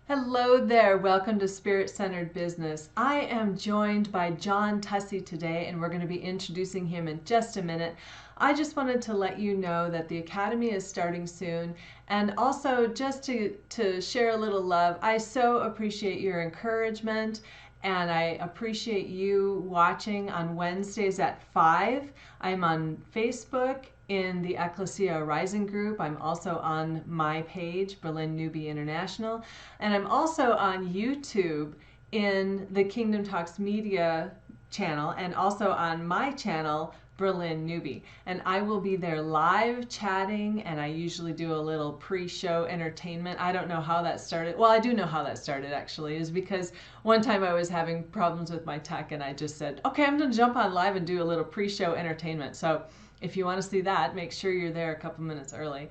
Hello there. Welcome to Spirit Centered Business. I am joined by John Tussey today, and we're going to be introducing him in just a minute. I just wanted to let you know that the Academy is starting soon, and also just to share a little love. I so appreciate your encouragement, and I appreciate you watching on Wednesdays at 5. I'm on Facebook in the Ecclesia Rising group. I'm also on my page, Bralynn Newby International, and I'm also on YouTube in the Kingdom Talks Media channel, and also on my channel, Bralynn Newby. And I will be there live chatting, and I usually do a little pre-show entertainment. I don't know how that started. Well, I do know how that started actually, is because one time I was having problems with my tech, and I just said, okay, I'm going to jump on live and do a little pre-show entertainment. So if you want to see that, make sure you're there a couple minutes early.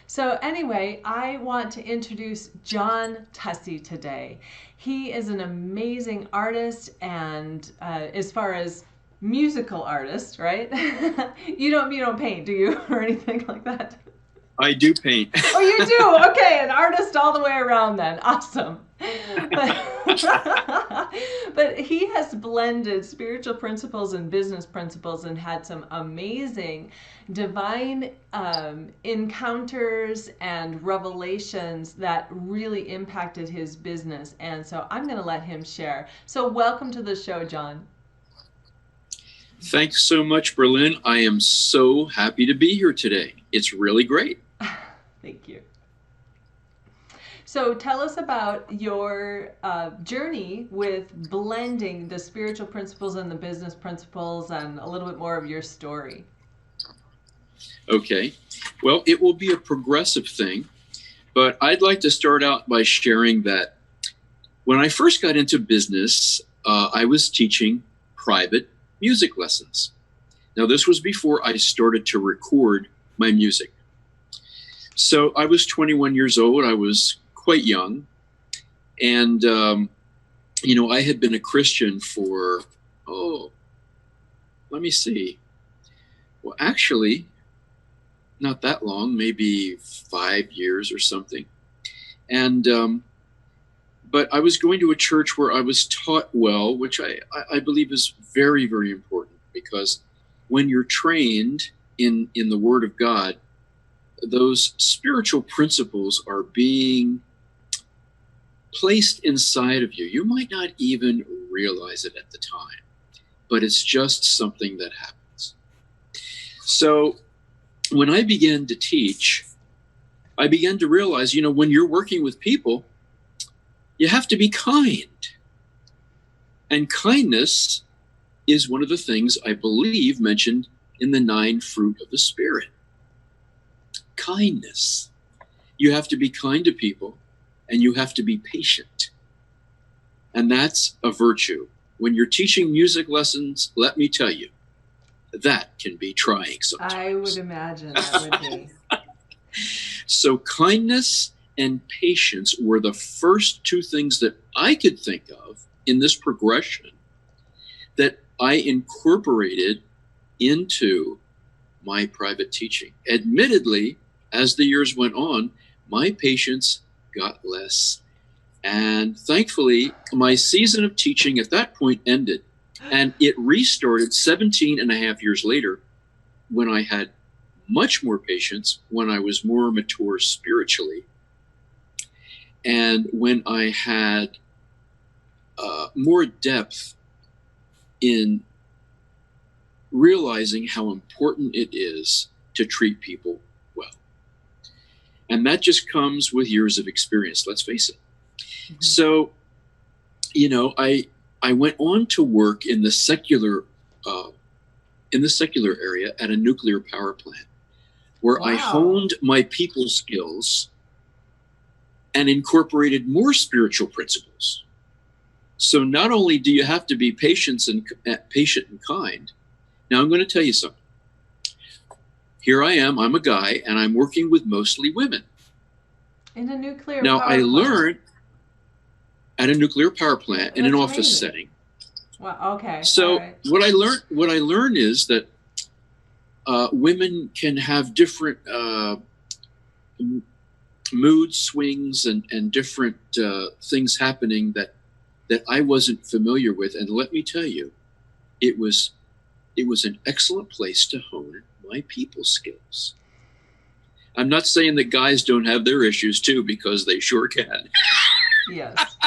So anyway, I want to introduce John Tussey today. He is an amazing artist, and as far as musical artist, right? You don't paint, do you, or anything like that? I do paint. Oh, you do? Okay, an artist all the way around then. Awesome. But he has blended spiritual principles and business principles and had some amazing divine encounters and revelations that really impacted his business. And so I'm going to let him share. So welcome to the show, John. Thanks so much, Bralynn. I am so happy to be here today. It's really great. Thank you. So tell us about your journey with blending the spiritual principles and the business principles, and a little bit more of your story. Okay. Well, it will be a progressive thing, but I'd like to start out by sharing that when I first got into business, I was teaching private music lessons. Now, this was before I started to record my music. So I was 21 years old. I was quite young. And, I had been a Christian for, let me see. Well, actually, not that long, maybe 5 years or something. And, but I was going to a church where I was taught well, which I believe is very, very important, because when you're trained in the Word of God, those spiritual principles are being placed inside of you. You might not even realize it at the time, but it's just something that happens. So when I began to teach, I began to realize, when you're working with people, you have to be kind. And kindness is one of the things I believe mentioned in the 9 fruit of the Spirit. Kindness. You have to be kind to people, and you have to be patient. And that's a virtue. When you're teaching music lessons, let me tell you, that can be trying sometimes. I would imagine that would be. So kindness and patience were the first 2 things that I could think of in this progression that I incorporated into my private teaching. Admittedly, as the years went on, my patience got less. And thankfully, my season of teaching at that point ended, and it restarted 17 and a half years later when I had much more patience, when I was more mature spiritually, and when I had more depth in realizing how important it is to treat people well. And that just comes with years of experience, let's face it. Mm-hmm. So, I went on to work in the secular area at a nuclear power plant, where Wow. I honed my people skills and incorporated more spiritual principles. So not only do you have to be patient and kind. Now I'm going to tell you something. Here I am, I'm a guy, and I'm working with mostly women. In a nuclear now power I plant. Learned at a nuclear power plant in an office amazing. setting. Wow, okay. So right. what I learned is that women can have different mood swings and different things happening that I wasn't familiar with. And let me tell you, it was an excellent place to hone my people skills. I'm not saying that guys don't have their issues too, because they sure can. Yes.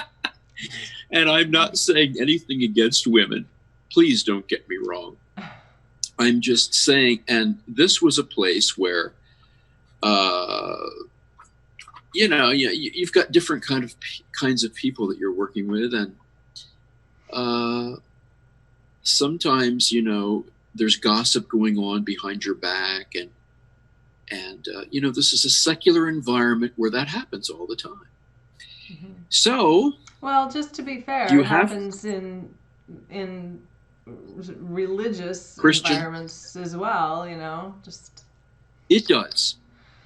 And I'm not saying anything against women. Please don't get me wrong. I'm just saying, and this was a place where, you've got different kinds of people that you're working with, and sometimes, there's gossip going on behind your back, and this is a secular environment where that happens all the time. Mm-hmm. So, well, just to be fair, it happens in religious Christian environments as well. Just it does.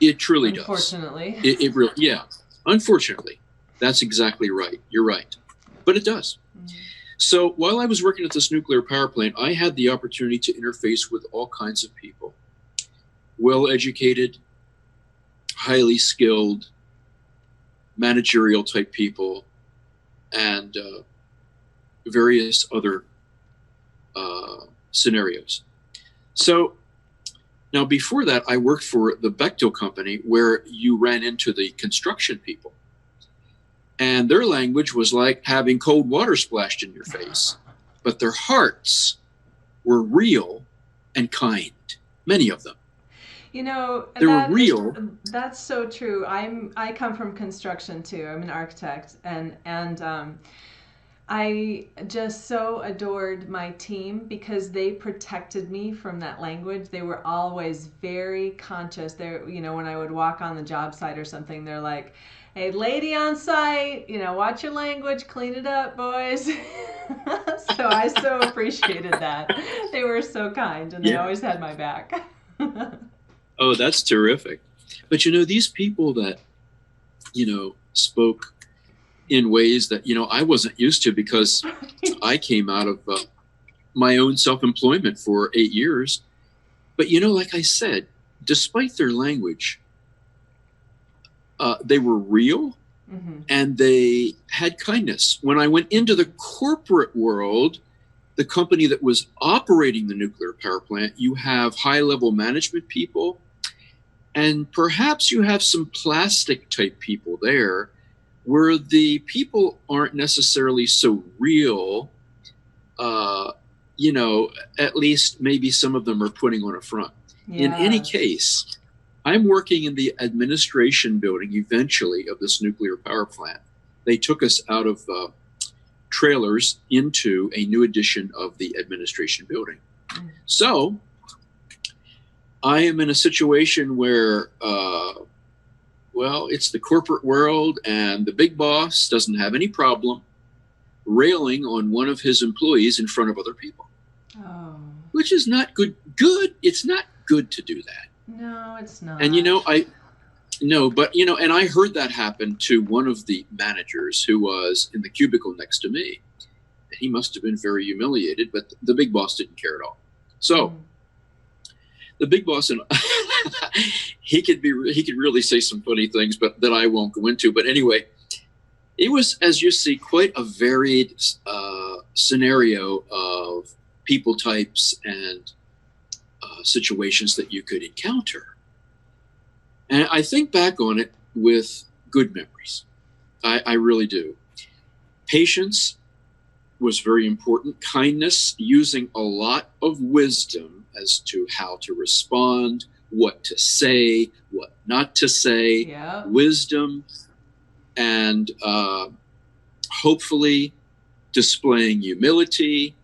It truly does. Unfortunately, it really, yeah. Unfortunately, that's exactly right. You're right, but it does. Mm-hmm. So while I was working at this nuclear power plant, I had the opportunity to interface with all kinds of people. Well-educated, highly skilled, managerial type people, and various other scenarios. So now before that, I worked for the Bechtel company, where you ran into the construction people. And their language was like having cold water splashed in your face. But their hearts were real and kind, many of them. They were real. That's so true. I come from construction too. I'm an architect, and I just so adored my team because they protected me from that language. They were always very conscious. When I would walk on the job site or something, they're like, "Hey, lady on site, watch your language, clean it up, boys." So I so appreciated that. They were so kind, and they always had my back. Oh, that's terrific. But these people that, spoke in ways that, I wasn't used to, because I came out of my own self-employment for 8 years. But, like I said, despite their language, they were real, mm-hmm. and they had kindness. When I went into the corporate world, the company that was operating the nuclear power plant, you have high-level management people, and perhaps you have some plastic type people there, where the people aren't necessarily so real. At least maybe some of them are putting on a front. Yeah. In any case, I'm working in the administration building eventually of this nuclear power plant. They took us out of trailers into a new edition of the administration building. So I am in a situation where, it's the corporate world, and the big boss doesn't have any problem railing on one of his employees in front of other people. Oh. Which is not good. It's not good to do that. No, it's not. And and I heard that happen to one of the managers who was in the cubicle next to me. And he must have been very humiliated, but the big boss didn't care at all. So the big boss, and he could really say some funny things, but that I won't go into. But anyway, it was, as you see, quite a varied scenario of people types and situations that you could encounter. And I think back on it with good memories. I really do. Patience was very important. Kindness, using a lot of wisdom as to how to respond, what to say, what not to say. Yeah. Wisdom, and hopefully displaying humility,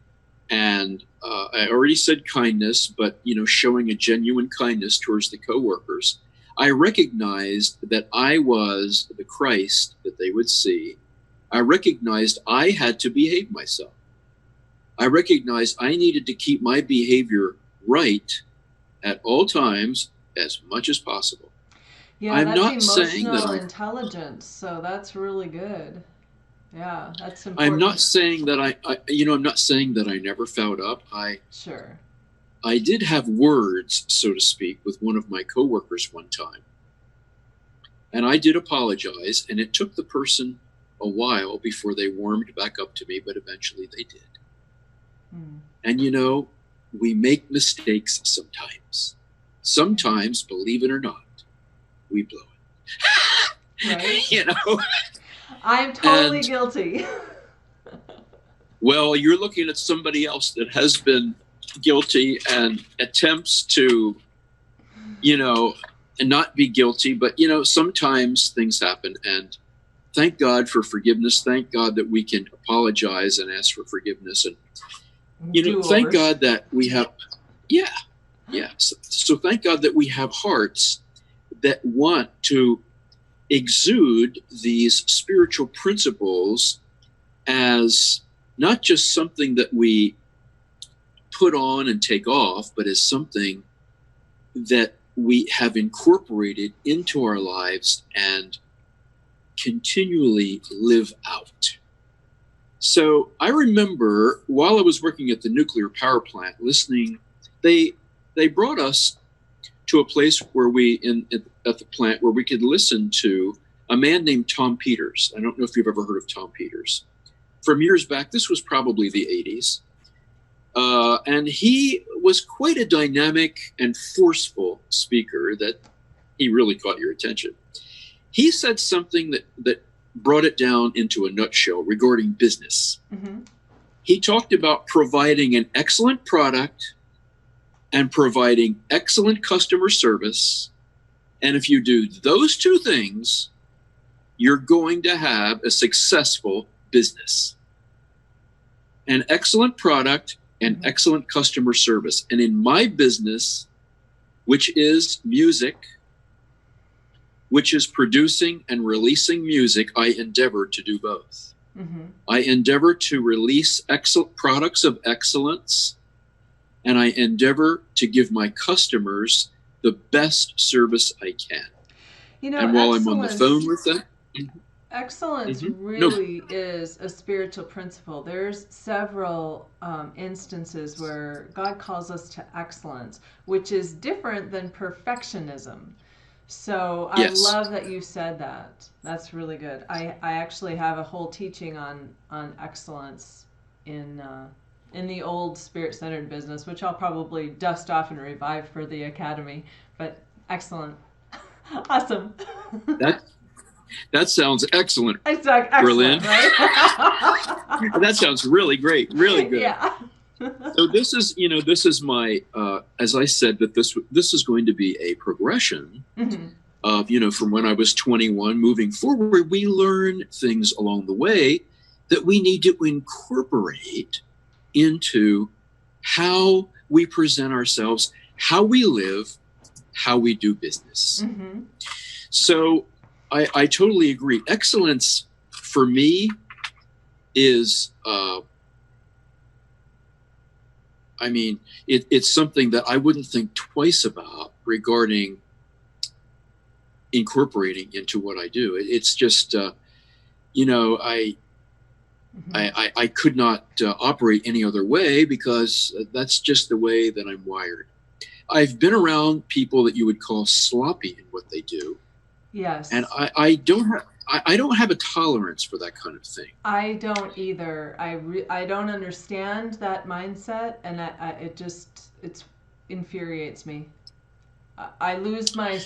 and I already said kindness, but showing a genuine kindness towards the coworkers. I recognized that I was the Christ that they would see. I recognized I had to behave myself. I recognized I needed to keep my behavior right at all times as much as possible. Yeah, I'm that's emotional intelligence, so that's really good. Yeah, that's important. I'm not saying that I'm not saying that I never fouled up. Sure. I did have words, so to speak, with one of my coworkers one time. And I did apologize, and it took the person a while before they warmed back up to me, but eventually they did. And we make mistakes sometimes. Sometimes, believe it or not, we blow it. Right. I'm totally guilty. Well, you're looking at somebody else that has been guilty and attempts to, and not be guilty, but sometimes things happen, and thank God for forgiveness. Thank God that we can apologize and ask for forgiveness, and thank God that we have, So thank God that we have hearts that want to exude these spiritual principles as not just something that we put on and take off, but as something that we have incorporated into our lives and continually live out. So I remember while I was working at the nuclear power plant listening, they brought us to a place where at the plant where we could listen to a man named Tom Peters. I don't know if you've ever heard of Tom Peters. From years back, this was probably the 80s. And he was quite a dynamic and forceful speaker that he really caught your attention. He said something that brought it down into a nutshell regarding business. Mm-hmm. He talked about providing an excellent product and providing excellent customer service. And if you do those two things, you're going to have a successful business. An excellent product and excellent customer service. And in my business, which is music, which is producing and releasing music, I endeavor to do both. Mm-hmm. I endeavor to release excellent products of excellence, and I endeavor to give my customers the best service I can. And while I'm on the phone with them, excellence really is a spiritual principle. There's several instances where God calls us to excellence, which is different than perfectionism. So I love that you said that. That's really good. I actually have a whole teaching on excellence in the old spirit-centered business, which I'll probably dust off and revive for the academy. But excellent. Awesome. That sounds excellent. It's like excellent, Bralynn. Right? That sounds really great, really good. Yeah. So this is my, as I said, that this is going to be a progression of, from when I was 21 moving forward. We learn things along the way that we need to incorporate into how we present ourselves, how we live, how we do business. Mm-hmm. So I totally agree. Excellence for me is, it's something that I wouldn't think twice about regarding incorporating into what I do. It's just, I could not operate any other way because that's just the way that I'm wired. I've been around people that you would call sloppy in what they do. Yes. And I don't have a tolerance for that kind of thing. I don't either. I don't understand that mindset, and it infuriates me. I lose my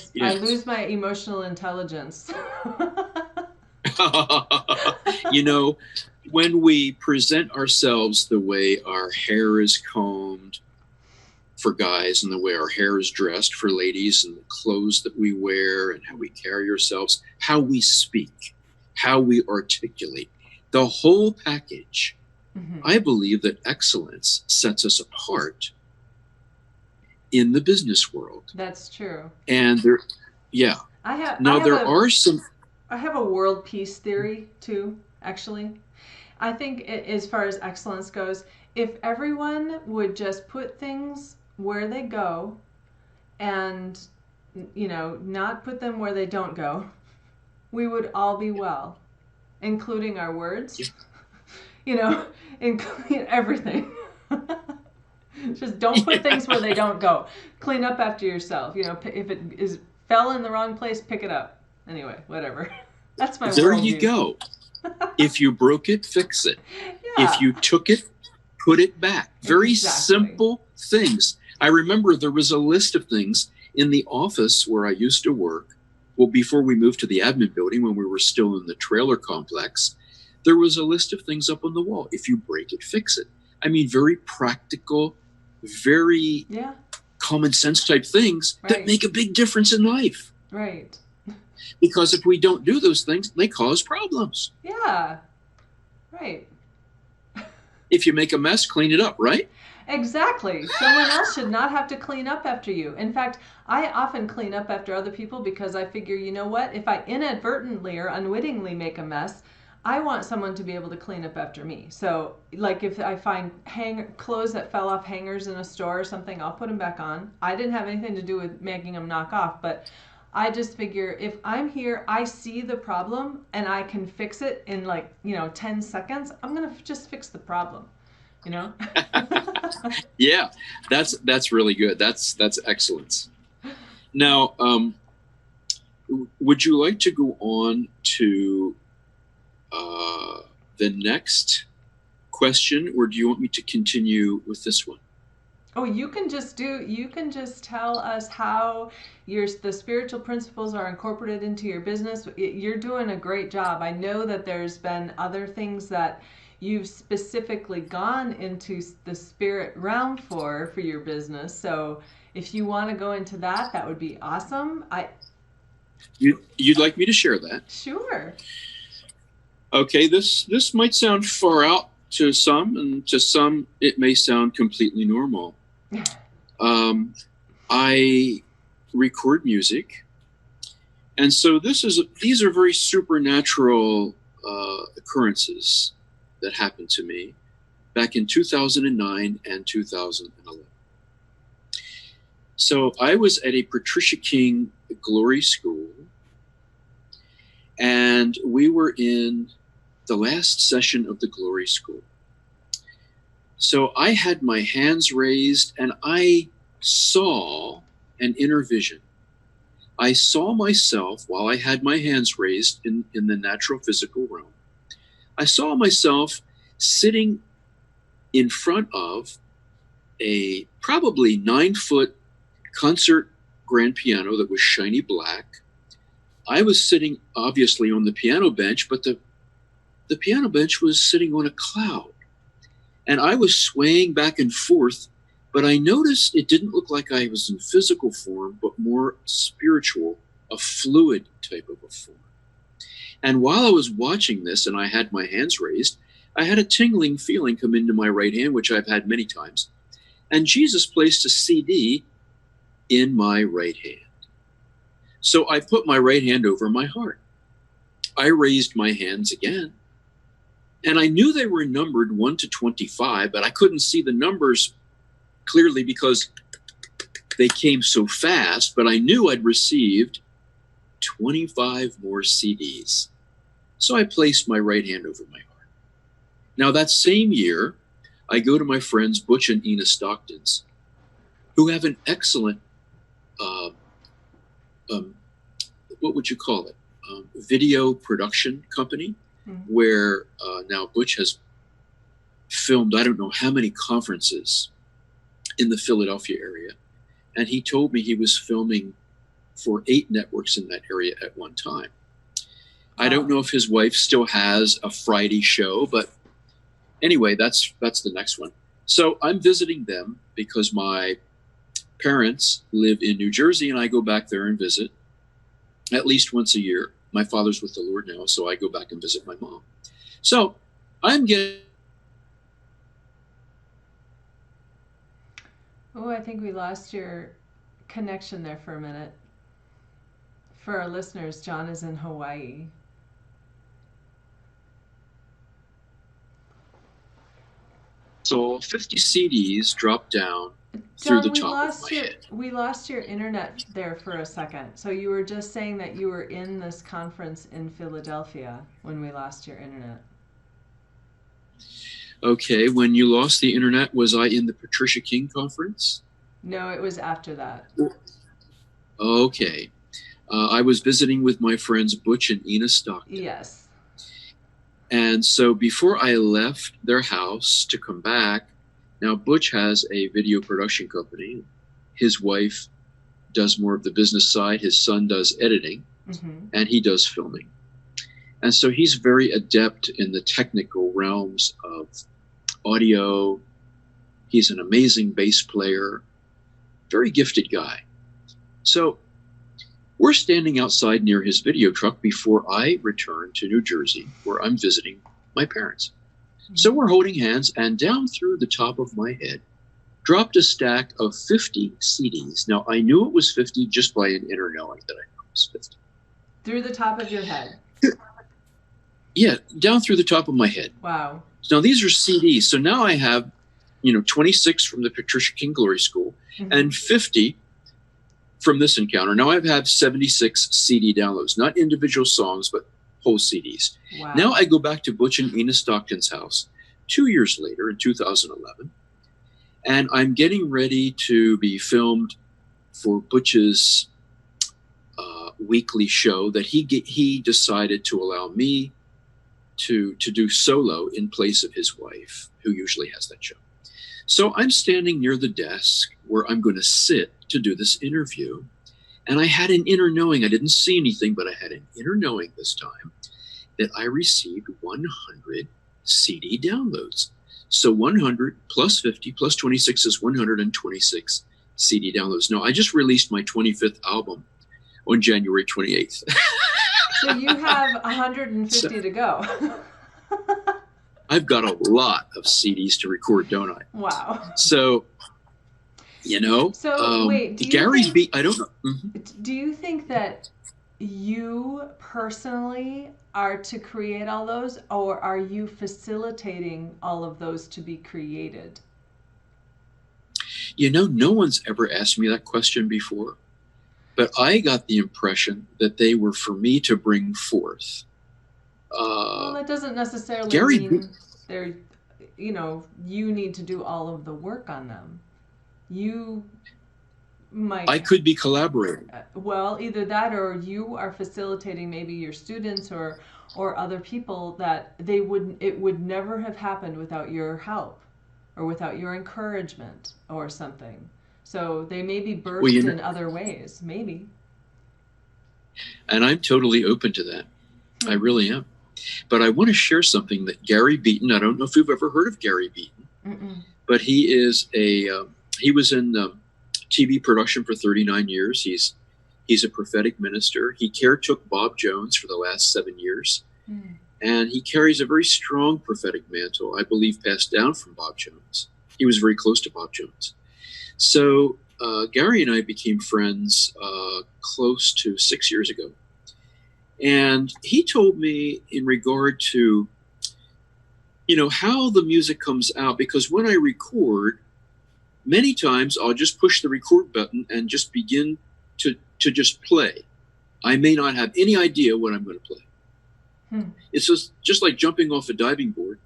emotional intelligence. When we present ourselves the way our hair is combed for guys and the way our hair is dressed for ladies and the clothes that we wear and how we carry ourselves, how we speak, how we articulate, the whole package, I believe that excellence sets us apart in the business world. That's true. And I have a world peace theory too, actually. I think as far as excellence goes, if everyone would just put things where they go and, not put them where they don't go, we would all be well, including our words, including everything. Just don't put things where they don't go. Clean up after yourself. If it fell in the wrong place, pick it up. Anyway, whatever. That's my There you worldview. go. If you broke it, fix it. Yeah. If you took it, put it back. Very Exactly. simple things. I remember there was a list of things in the office where I used to work. Well, before we moved to the admin building, when we were still in the trailer complex, there was a list of things up on the wall. If you break it, fix it. I mean, very practical, very common sense type things that make a big difference in life. Right. Because if we don't do those things, they cause problems. Yeah. Right. If you make a mess, clean it up, right? Exactly. Someone else should not have to clean up after you. In fact, I often clean up after other people because I figure, you know what? If I inadvertently or unwittingly make a mess, I want someone to be able to clean up after me. So, like if I find clothes that fell off hangers in a store or something, I'll put them back on. I didn't have anything to do with making them knock off, but I just figure if I'm here, I see the problem and I can fix it in 10 seconds, I'm going to just fix the problem. Yeah, that's really good. That's excellence. Now, would you like to go on to the next question, or do you want me to continue with this one? Oh, you can just tell us how the spiritual principles are incorporated into your business. You're doing a great job. I know that there's been other things that you've specifically gone into the spirit realm for your business. So if you want to go into that, that would be awesome. You'd like me to share that? Sure. Okay, this might sound far out to some, and to some it may sound completely normal. I record music, and so these are very supernatural occurrences that happened to me back in 2009 and 2011. So I was at a Patricia King Glory School, and we were in the last session of the Glory School. So I had my hands raised, and I saw an inner vision. I saw myself while I had my hands raised in the natural physical realm. I saw myself sitting in front of a probably 9-foot concert grand piano that was shiny black. I was sitting obviously on the piano bench, but the piano bench was sitting on a cloud. And I was swaying back and forth, but I noticed it didn't look like I was in physical form, but more spiritual, a fluid type of a form. And while I was watching this and I had my hands raised, I had a tingling feeling come into my right hand, which I've had many times. And Jesus placed a CD in my right hand. So I put my right hand over my heart. I raised my hands again. And I knew they were numbered 1 to 25, but I couldn't see the numbers clearly because they came so fast. But I knew I'd received 25 more CDs. So I placed my right hand over my heart. Now, that same year, I go to my friends Butch and Ina Stockton's, who have an excellent, what would you call it, video production company. Where now Butch has filmed I don't know how many conferences in the Philadelphia area. And he told me he was filming for 8 networks in that area at one time. Wow. I don't know if his wife still has a Friday show, but anyway, that's the next one. So I'm visiting them because my parents live in New Jersey, and I go back there and visit at least once a year. My father's with the Lord now, so I go back and visit my mom. So I'm getting... Oh, I think we lost your connection there for a minute. For our listeners, John is in Hawaii. So 50 CDs dropped down through the top of my head. We lost your internet there for a second. So you were just saying that you were in this conference in Philadelphia when we lost your internet. Okay, when you lost the internet, was I in the Patricia King conference? No, it was after that. Okay. I was visiting with my friends Butch and Ina Stockton. Yes. And so before I left their house to come back, now Butch has a video production company. His wife does more of the business side. His son does editing, and he does filming. And so he's very adept in the technical realms of audio. He's an amazing bass player, very gifted guy. So we're standing outside near his video truck before I return to New Jersey, where I'm visiting my parents. So we're holding hands, and down through the top of my head dropped a stack of 50 CDs. Now, I knew it was 50 just by an inner knowing that I knew it was 50. Through the top of your head? Yeah, down through the top of my head. Wow. Now, these are CDs. So now I have, 26 from the Patricia King Glory School and 50 from this encounter. Now I've had 76 CD downloads, not individual songs, but whole CDs. Wow. Now I go back to Butch and Ina Stockton's house 2 years later in 2011, and I'm getting ready to be filmed for Butch's weekly show that he decided to allow me to do solo in place of his wife, who usually has that show. So I'm standing near the desk where I'm going to sit to do this interview. And I had an inner knowing. I didn't see anything, but I had an inner knowing this time that I received 100 CD downloads. So 100 plus 50 plus 26 is 126 CD downloads. Now, I just released my 25th album on January 28th. So you have 150 to go. I've got a lot of CDs to record, don't I? Wow. So, So wait, Gary's beat. I don't know. Do you think that you personally are to create all those, or are you facilitating all of those to be created? No one's ever asked me that question before, but I got the impression that they were for me to bring forth. Well, that doesn't necessarily mean they're, you need to do all of the work on them. You might. I could be collaborating. Well, either that, or you are facilitating maybe your students or other people that it would never have happened without your help or without your encouragement or something. So they may be birthed in other ways, maybe. And I'm totally open to that. I really am. But I want to share something that Gary Beaton, I don't know if you've ever heard of Gary Beaton, but he is he was in TV production for 39 years. He's a prophetic minister. He caretook Bob Jones for the last 7 years. And he carries a very strong prophetic mantle, I believe, passed down from Bob Jones. He was very close to Bob Jones. So Gary and I became friends close to 6 years ago. And he told me in regard to, how the music comes out, because when I record, many times I'll just push the record button and just begin to just play. I may not have any idea what I'm going to play. It's just like jumping off a diving board.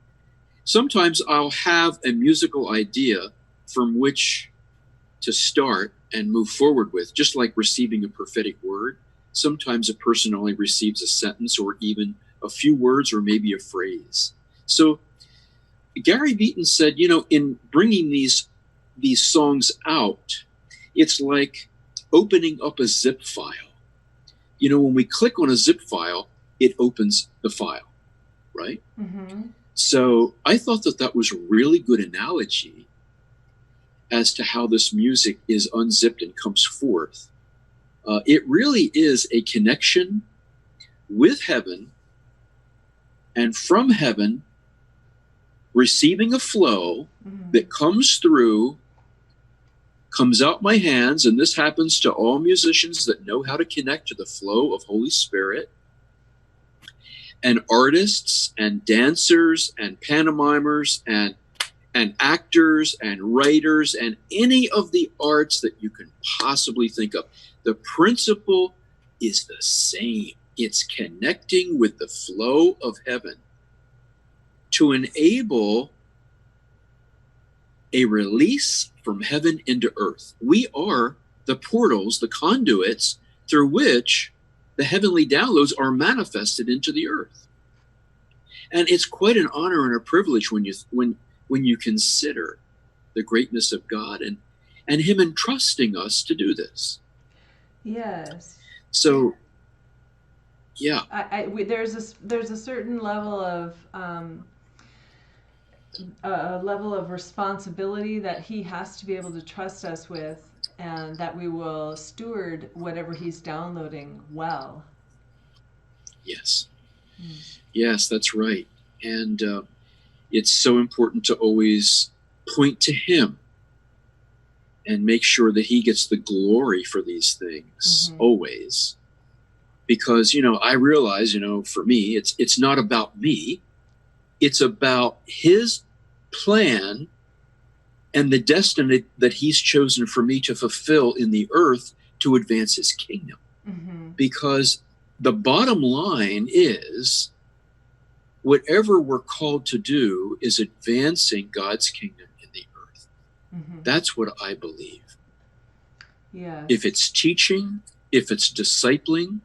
Sometimes I'll have a musical idea from which to start and move forward with, just like receiving a prophetic word. Sometimes a person only receives a sentence or even a few words or maybe a phrase. So Gary Beaton said, in bringing these songs out, it's like opening up a zip file. When we click on a zip file, it opens the file, right? So I thought that was a really good analogy as to how this music is unzipped and comes forth. It really is a connection with heaven, and from heaven, receiving a flow that comes through, comes out my hands, and this happens to all musicians that know how to connect to the flow of Holy Spirit, and artists and dancers and pantomimers and actors and writers and any of the arts that you can possibly think of. The principle is the same. It's connecting with the flow of heaven to enable a release from heaven into earth. We are the portals, the conduits through which the heavenly downloads are manifested into the earth. And it's quite an honor and a privilege when you consider the greatness of God and him entrusting us to do this. Yes. So, yeah. There's a certain level of a level of responsibility that he has to be able to trust us with, and that we will steward whatever he's downloading well. Yes. Yes, that's right. And it's so important to always point to him and make sure that he gets the glory for these things always. Because, I realize, for me, it's not about me. It's about his plan and the destiny that he's chosen for me to fulfill in the earth to advance his kingdom. Because the bottom line is, whatever we're called to do is advancing God's kingdom in the earth. That's what I believe. Yes. If it's teaching, if it's discipling,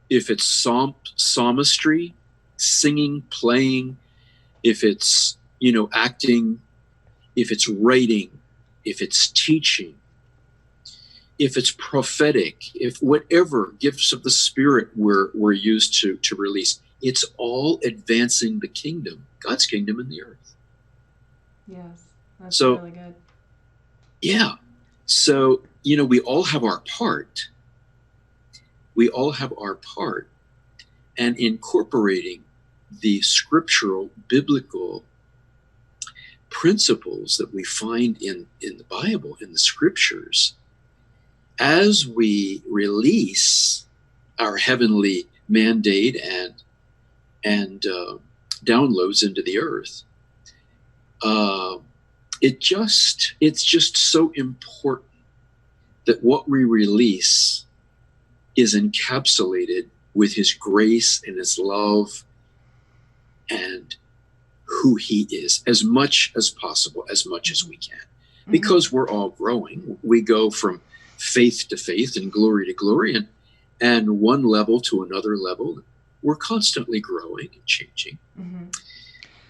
if it's psalmistry, singing, playing, if it's, acting, if it's writing, if it's teaching, if it's prophetic, if whatever gifts of the Spirit we're used to release, it's all advancing the kingdom, God's kingdom in the earth. Yes, that's really good. Yeah. So, we all have our part. We all have our part. And incorporating the scriptural, biblical principles that we find in the Bible, in the scriptures, as we release our heavenly mandate and downloads into the earth, it's just so important that what we release is encapsulated with his grace and his love and who he is, as much as possible, as much as we can. Because we're all growing. We go from faith to faith and glory to glory, and one level to another level. We're constantly growing and changing.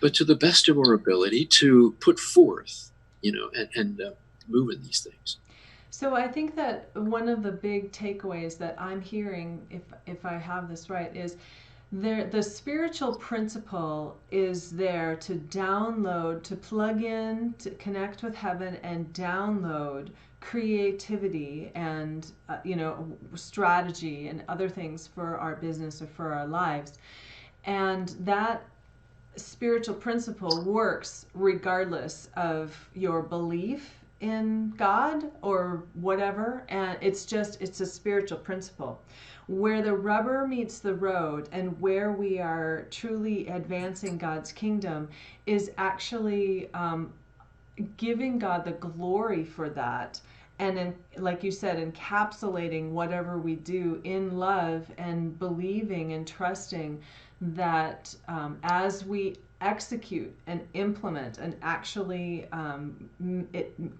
But to the best of our ability to put forth, and move in these things. So I think that one of the big takeaways that I'm hearing, if I have this right, is the spiritual principle is there to download, to plug in, to connect with heaven and download creativity and strategy and other things for our business or for our lives. And that spiritual principle works regardless of your belief in God or whatever, and it's a spiritual principle. Where the rubber meets the road and where we are truly advancing God's kingdom is actually giving God the glory for that, and then, like you said, encapsulating whatever we do in love and believing and trusting that as we execute and implement and actually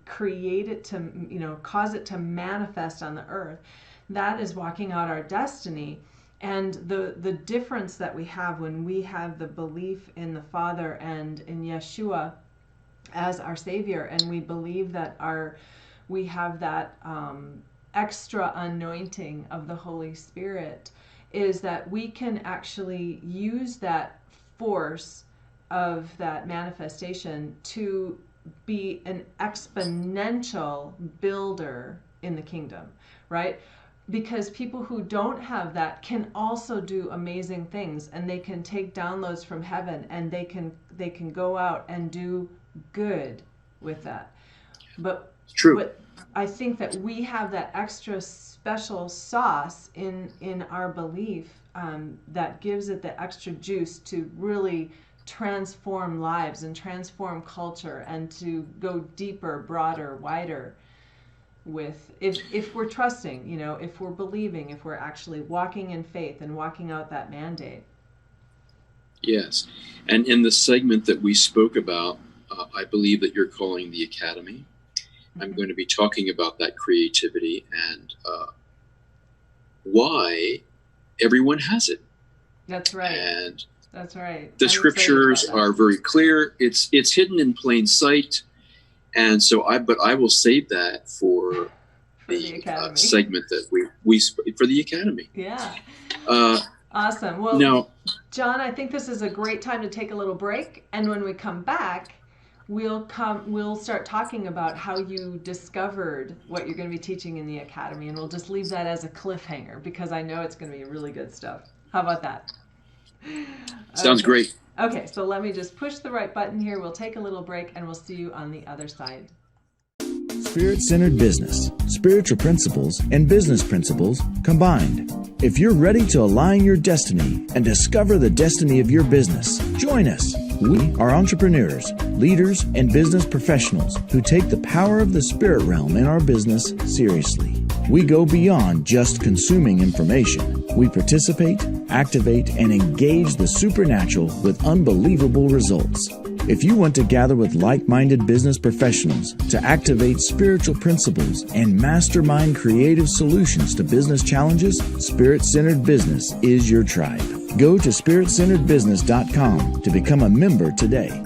create it to, cause it to manifest on the earth, that is walking out our destiny. And the difference that we have when we have the belief in the Father and in Yeshua as our Savior, and we believe that we have that extra anointing of the Holy Spirit, is that we can actually use that force of that manifestation to be an exponential builder in the kingdom, right? Because people who don't have that can also do amazing things, and they can take downloads from heaven, and they can go out and do good with that. But true. But I think that we have that extra special sauce in our belief that gives it the extra juice to really transform lives and transform culture and to go deeper, broader, wider with, if we're trusting, if we're believing, if we're actually walking in faith and walking out that mandate. Yes. And in the segment that we spoke about, I believe that you're calling the Academy. I'm going to be talking about that creativity and why everyone has it. That's right. And that's right. The scriptures are very clear. It's hidden in plain sight. And so I will save that for the segment that we for the Academy. Yeah. Awesome. Well, now, John, I think this is a great time to take a little break. And when we come back, we'll start talking about how you discovered what you're going to be teaching in the Academy. And we'll just leave that as a cliffhanger because I know it's going to be really good stuff. How about that? Sounds great. Okay, so let me just push the right button here. We'll take a little break and we'll see you on the other side. Spirit-centered business, spiritual principles, and business principles combined. If you're ready to align your destiny and discover the destiny of your business, join us. We are entrepreneurs, leaders, and business professionals who take the power of the spirit realm in our business seriously. We go beyond just consuming information. We participate, activate, and engage the supernatural with unbelievable results. If you want to gather with like-minded business professionals to activate spiritual principles and mastermind creative solutions to business challenges, Spirit-Centered Business is your tribe. Go to spiritcenteredbusiness.com to become a member today.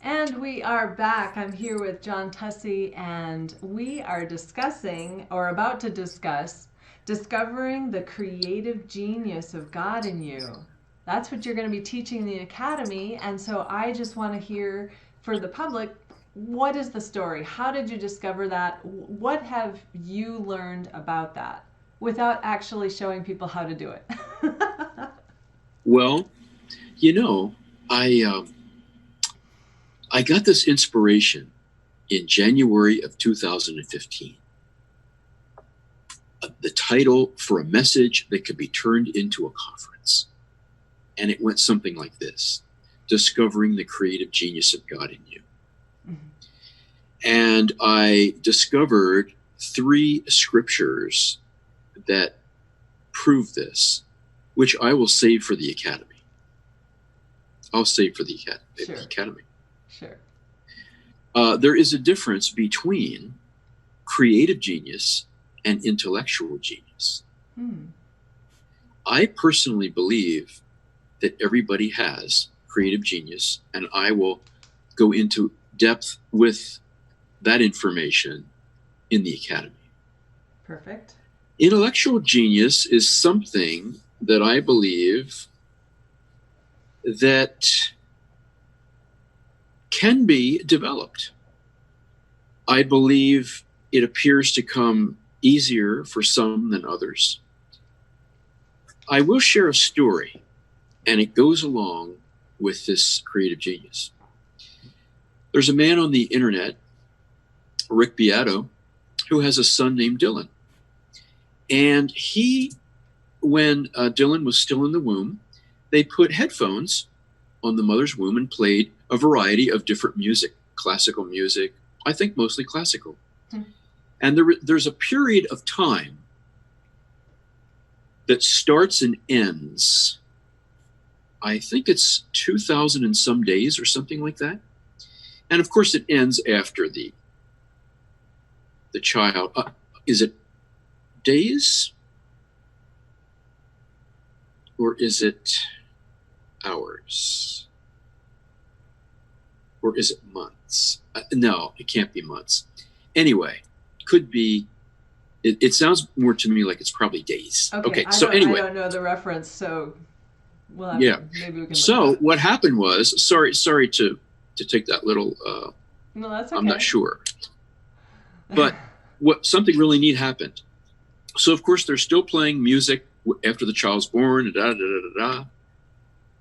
And we are back. I'm here with John Tussey, and we are discussing, or about to discuss, discovering the creative genius of God in you. That's what you're going to be teaching in the Academy. And so I just want to hear for the public, what is the story? How did you discover that? What have you learned about that without actually showing people how to do it? Well, I got this inspiration in January of 2015. The title for a message that could be turned into a conference. And it went something like this: Discovering the Creative Genius of God in You. Mm-hmm. And I discovered 3 scriptures that prove this, which I will save for the Academy. I'll save for the Academy. Sure. There is a difference between creative genius and intellectual genius. I personally believe that everybody has creative genius, and I will go into depth with that information in the Academy. Perfect. Intellectual genius is something that I believe that can be developed. I believe it appears to come easier for some than others. I will share a story, and it goes along with this creative genius. There's a man on the internet, Rick Beato, who has a son named Dylan. And when Dylan was still in the womb, they put headphones on the mother's womb and played a variety of different music, classical music, I think mostly classical. And there's a period of time that starts and ends, I think it's 2,000 and some days or something like that. And of course it ends after the child, is it days? Or is it hours? Or is it months? No, it can't be months. Anyway, could be, it sounds more to me like it's probably days. Okay, so anyway. I don't know the reference, so we'll have maybe we can So what happened was, sorry to take that little, no, that's okay. I'm not sure. But something really neat happened. So of course they're still playing music after the child's born, da da da da da.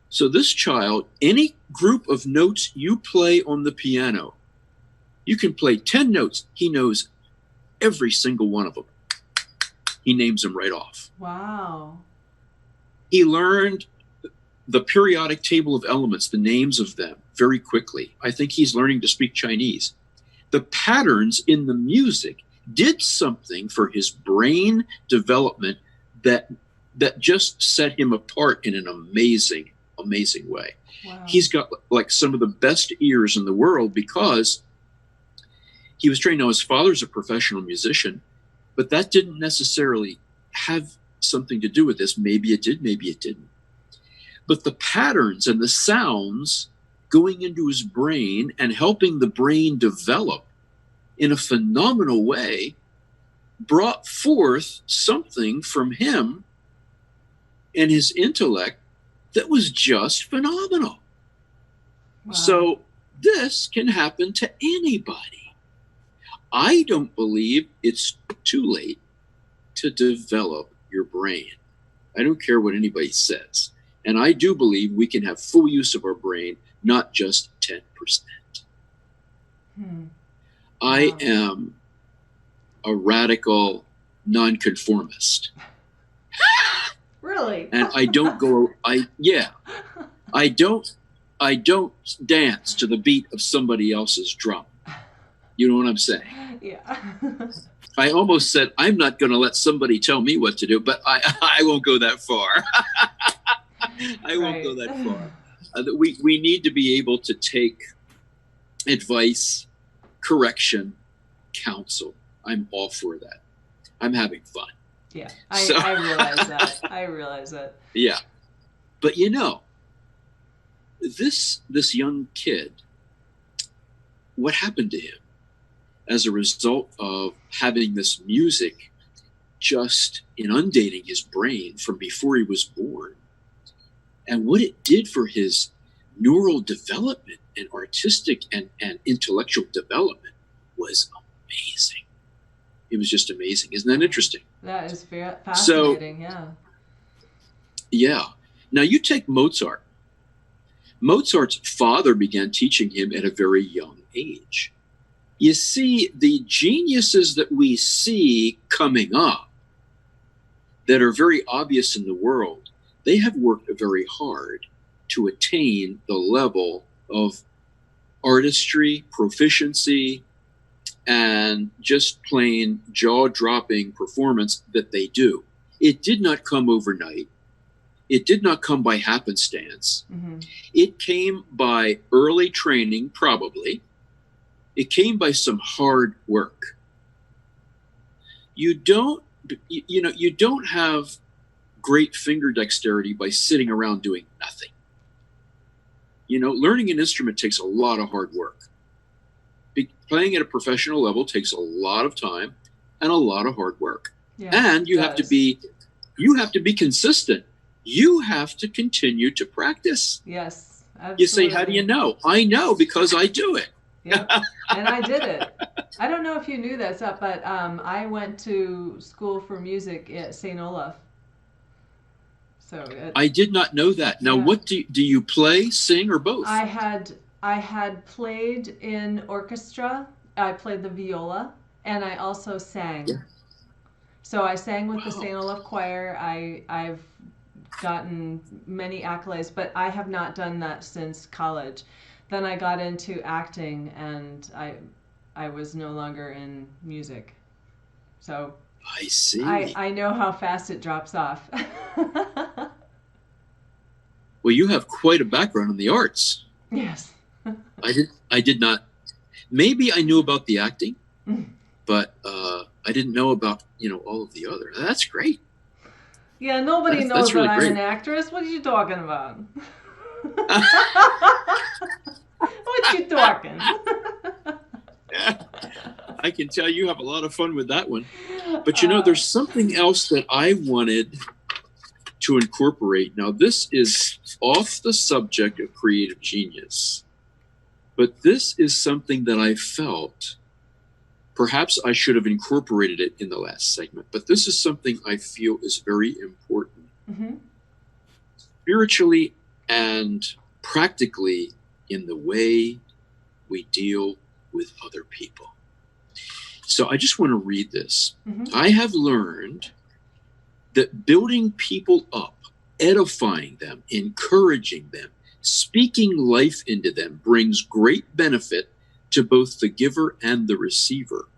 So this child, any group of notes you play on the piano, you can play 10 notes. He knows every single one of them. He names them right off. Wow. He learned the periodic table of elements, the names of them, very quickly. I think he's learning to speak Chinese. The patterns in the music did something for his brain development that just set him apart in an amazing way. Wow. He's got like some of the best ears in the world because he was trained. Now, his father's a professional musician, but that didn't necessarily have something to do with this. Maybe it did, maybe it didn't. But the patterns and the sounds going into his brain and helping the brain develop in a phenomenal way brought forth something from him and his intellect that was just phenomenal. Wow. So this can happen to anybody. I don't believe it's too late to develop your brain. I don't care what anybody says. And I do believe we can have full use of our brain, not just 10%. I am a radical nonconformist. Really? And I don't I don't dance to the beat of somebody else's drum. You know what I'm saying? Yeah. I almost said, I'm not going to let somebody tell me what to do, but I won't go that far. I won't go that far. We need to be able to take advice, correction, counsel. I'm all for that. I'm having fun. Yeah, I realize that. I realize that. Yeah. But this young kid, what happened to him as a result of having this music just inundating his brain from before he was born, and what it did for his neural development and artistic and intellectual development was amazing. It was just amazing. Isn't that interesting? That is very fascinating. Yeah. Now you take Mozart. Mozart's father began teaching him at a very young age. You see, the geniuses that we see coming up that are very obvious in the world, they have worked very hard to attain the level of artistry, proficiency, and just plain jaw-dropping performance that they do. It did not come overnight. It did not come by happenstance. Mm-hmm. It came by early training, probably. It came by some hard work. You don't have great finger dexterity by sitting around doing nothing. Learning an instrument takes a lot of hard work. Playing at a professional level takes a lot of time and a lot of hard work. Yeah, and you have to be consistent. You have to continue to practice. Yes, absolutely. You say, how do you know? I know because I do it. Yeah, and I did it. I don't know if you knew this, but I went to school for music at St. Olaf. So I did not know that. Now, what do you play, sing, or both? I had played in orchestra. I played the viola, and I also sang. Yeah. So I sang with the St. Olaf Choir. I've gotten many accolades, but I have not done that since college. Then I got into acting, and I was no longer in music. So I see. I know how fast it drops off. Well, you have quite a background in the arts. Yes. I did not. Maybe I knew about the acting, but I didn't know about all of the other. That's great. Yeah, nobody knows really that I'm great. an actress. What are you talking about? What you talking? I can tell you have a lot of fun with that one. But there's something else that I wanted to incorporate. Now, this is off the subject of creative genius, but this is something that I felt perhaps I should have incorporated it in the last segment, but this is something I feel is very important. Mm-hmm. Spiritually and practically in the way we deal with other people. So I just want to read this. Mm-hmm. I have learned that building people up, edifying them, encouraging them, speaking life into them brings great benefit to both the giver and the receiver.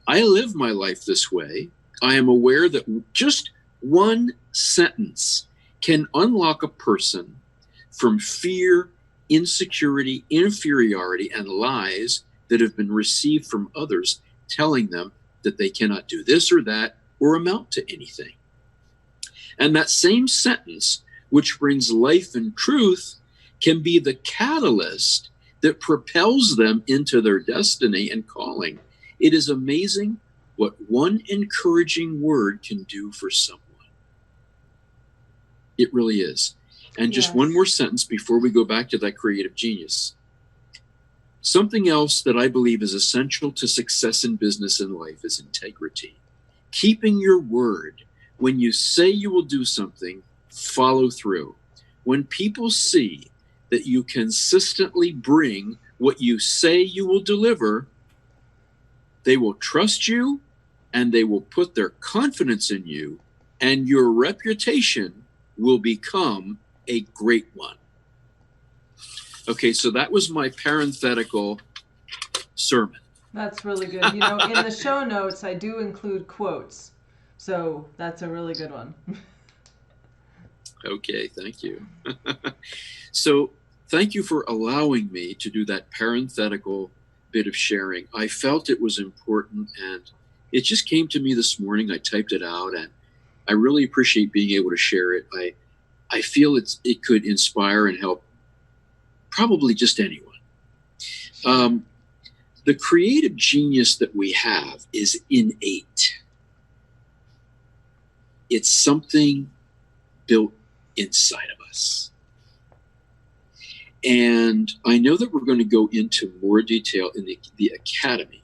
I live my life this way. I am aware that just one sentence can unlock a person from fear, insecurity, inferiority, and lies that have been received from others telling them that they cannot do this or that or amount to anything. And that same sentence, which brings life and truth, can be the catalyst that propels them into their destiny and calling. It is amazing what one encouraging word can do for someone. It really is. And just one more sentence before we go back to that creative genius. Something else that I believe is essential to success in business and life is integrity. Keeping your word. When you say you will do something, follow through. When people see that you consistently bring what you say you will deliver, they will trust you and they will put their confidence in you, and your reputation will become a great one. Okay, so that was my parenthetical sermon. That's really good. You know, in the show notes, I do include quotes. So that's a really good one. Okay, thank you. So thank you for allowing me to do that parenthetical bit of sharing. I felt it was important, and it just came to me this morning. I typed it out, and I really appreciate being able to share it. I feel it could inspire and help probably just anyone. The creative genius that we have is innate. It's something built inside of us. And I know that we're going to go into more detail in the academy,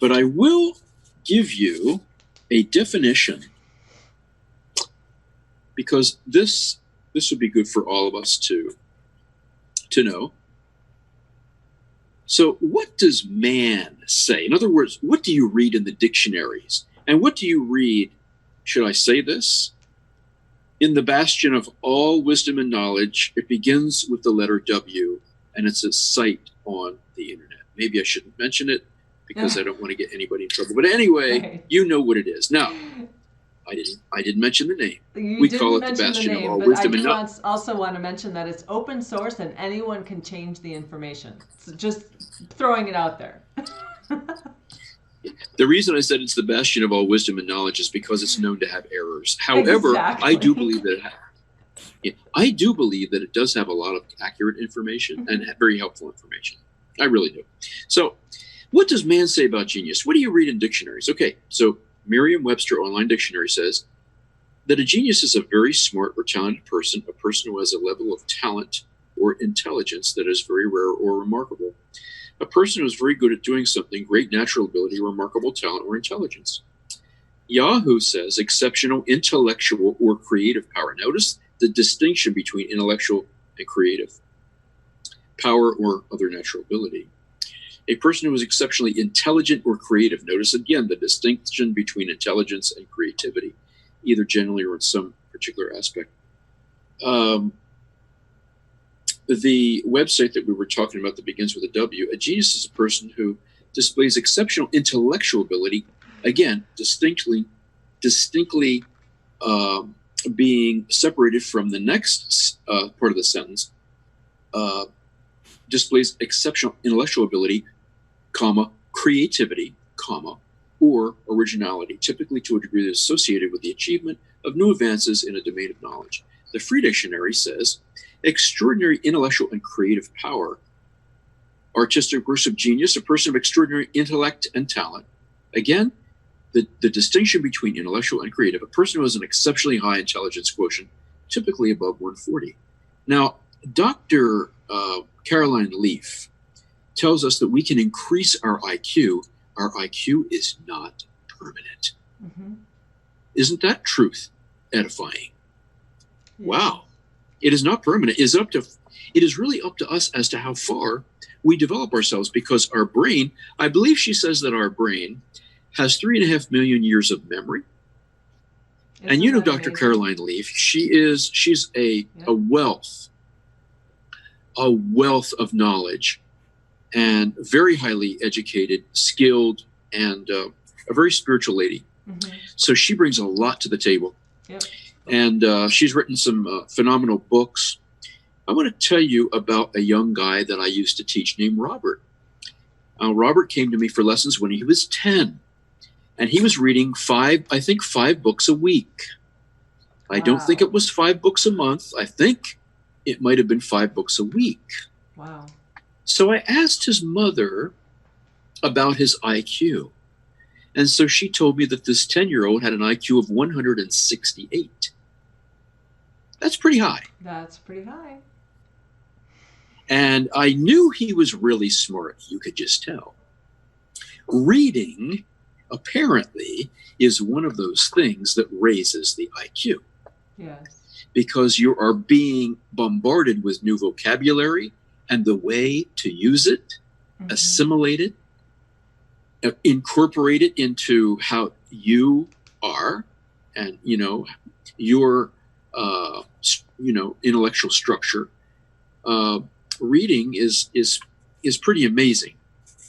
but I will give you a definition, because this would be good for all of us to know. So what does man say? In other words, what do you read in the dictionaries? And what do you read, should I say this? In the bastion of all wisdom and knowledge, it begins with the letter W, and it's a site on the internet. Maybe I shouldn't mention it because I don't want to get anybody in trouble. But anyway, Right. You know what it is. Now, I didn't mention the name. We call it the bastion of all wisdom and knowledge. I also want to mention that it's open source and anyone can change the information. So just throwing it out there. The reason I said it's the bastion of all wisdom and knowledge is because it's known to have errors. However, Exactly. I do believe that it does have a lot of accurate information and very helpful information. I really do. So, what does man say about genius? What do you read in dictionaries? Okay, so Merriam-Webster Online Dictionary says that a genius is a very smart or talented person, a person who has a level of talent or intelligence that is very rare or remarkable. A person who is very good at doing something, great natural ability, remarkable talent, or intelligence. Yahoo says exceptional intellectual or creative power. Notice the distinction between intellectual and creative power or other natural ability. A person who is exceptionally intelligent or creative. Notice again the distinction between intelligence and creativity, either generally or in some particular aspect. The website that we were talking about that begins with a W, a genius is a person who displays exceptional intellectual ability, again, distinctly being separated from the next part of the sentence, displays exceptional intellectual ability, comma, creativity, comma, or originality, typically to a degree that is associated with the achievement of new advances in a domain of knowledge. The Free Dictionary says, extraordinary intellectual and creative power. Artistic burst of genius, a person of extraordinary intellect and talent. Again, the distinction between intellectual and creative, a person who has an exceptionally high intelligence quotient, typically above 140. Now, Dr. Caroline Leaf tells us that we can increase our IQ. Our IQ is not permanent. Mm-hmm. Isn't that truth edifying? Yeah. Wow. It is not permanent. It is really up to us as to how far we develop ourselves, because our brain, I believe she says that our brain has 3.5 million years of memory. And you know Dr. Caroline Leaf, she's a wealth of knowledge, and very highly educated, skilled, and a very spiritual lady. Mm-hmm. So she brings a lot to the table. Yep. And she's written some phenomenal books. I want to tell you about a young guy that I used to teach named Robert. Robert came to me for lessons when he was 10, and he was reading five books a week. I don't think it was 5 books a month. I think it might have been 5 books a week. Wow. So I asked his mother about his IQ. And so she told me that this 10-year-old had an IQ of 168. That's pretty high. That's pretty high. And I knew he was really smart. You could just tell. Reading, apparently, is one of those things that raises the IQ. Yes. Because you are being bombarded with new vocabulary and the way to use it, assimilate it, incorporate it into how you are, and your intellectual structure. Reading is pretty amazing.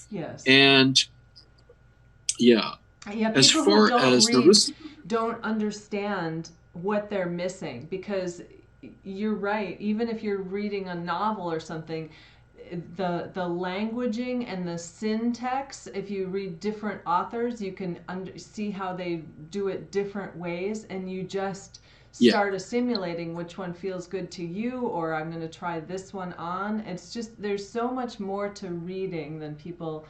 Yes. And as far as don't understand what they're missing, because you're right. Even if you're reading a novel or something, the languaging and the syntax, if you read different authors, you can see how they do it different ways, and you just start assimilating which one feels good to you, or I'm going to try this one on. It's just, there's so much more to reading than people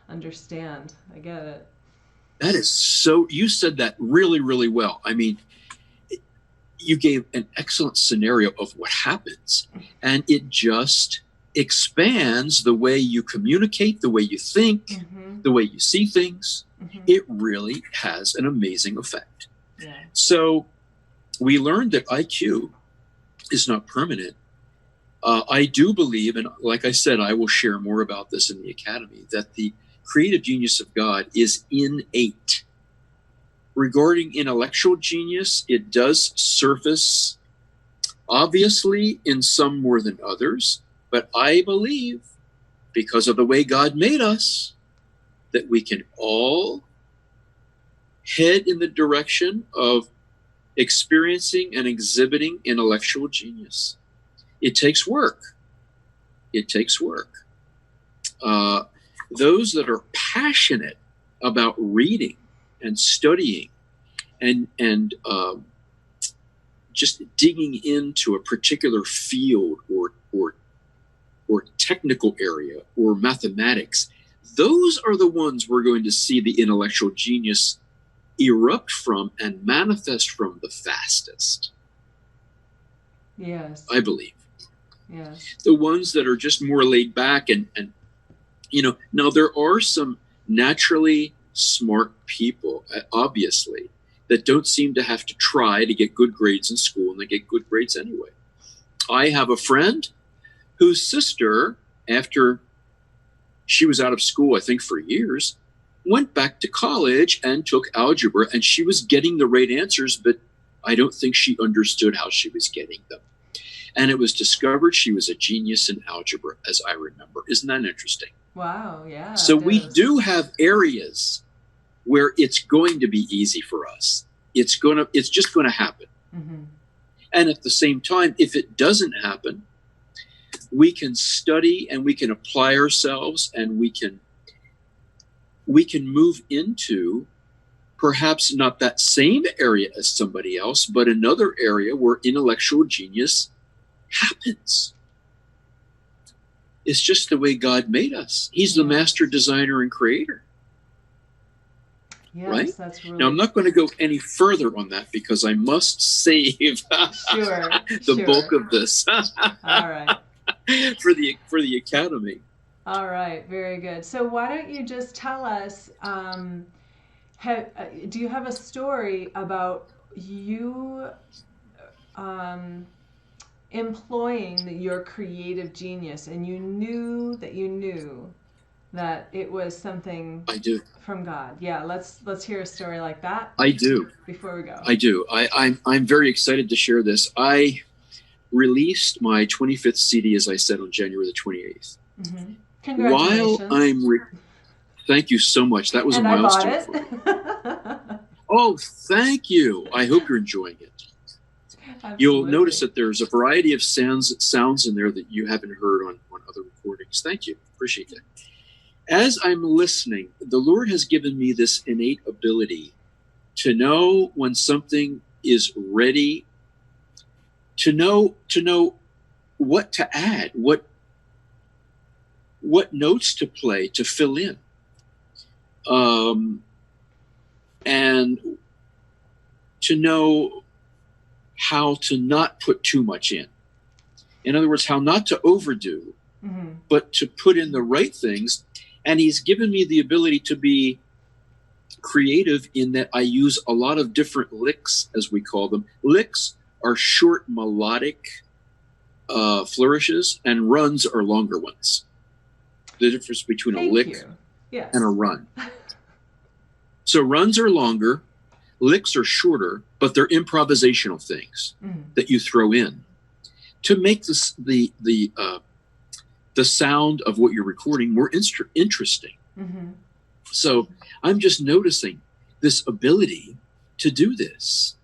understand. I get it. That is so, you said that really, really well. I mean, you gave an excellent scenario of what happens, and it just expands the way you communicate, the way you think, the way you see things. It really has an amazing effect. Yeah. So we learned that IQ is not permanent. I do believe, and like I said, I will share more about this in the Academy, that the creative genius of God is innate. Regarding intellectual genius, it does surface, obviously, in some more than others. But I believe, because of the way God made us, that we can all head in the direction of experiencing and exhibiting intellectual genius. It takes work. It takes work. Those that are passionate about reading and studying and just digging into a particular field or technical area or mathematics, those are the ones we're going to see the intellectual genius erupt from and manifest from the fastest. Yes. I believe. Yes. The ones that are just more laid back and now there are some naturally smart people, obviously, that don't seem to have to try to get good grades in school, and they get good grades anyway. I have a friend whose sister, after she was out of school, I think for years, went back to college and took algebra, and she was getting the right answers, but I don't think she understood how she was getting them. And it was discovered she was a genius in algebra, as I remember. Isn't that interesting? Wow, yeah. So we do have areas where it's going to be easy for us. It's just going to happen. And at the same time, if it doesn't happen, we can study and we can apply ourselves, and we can move into perhaps not that same area as somebody else, but another area where intellectual genius happens. It's just the way God made us. He's the master designer and creator. Yes, right? That's really... Now, I'm not going to go any further on that because I must save the bulk of this. All right. for the Academy. All right, very good. So why don't you just tell us, do you have a story about you employing your creative genius, and you knew that it was something I do. from God? Yeah, let's hear a story like that. I do. Before we go. I do. I'm very excited to share this. I released my 25th CD, as I said, on January the 28th. Mm-hmm. Congratulations. Thank you so much. That was a milestone for me. Oh, thank you. I hope you're enjoying it. Absolutely. You'll notice that there's a variety of sounds in there that you haven't heard on other recordings. Thank you. Appreciate that. as I'm listening, the Lord has given me this innate ability to know when something is ready, to know what to add, what notes to play, to fill in, and to know how to not put too much in. In other words, how not to overdo, but to put in the right things. And he's given me the ability to be creative in that I use a lot of different licks, as we call them. Licks are short melodic flourishes, and runs are longer ones. The difference between a lick and a run. So runs are longer, licks are shorter, but they're improvisational things that you throw in to make this, the sound of what you're recording more interesting. So I'm just noticing this ability to do this.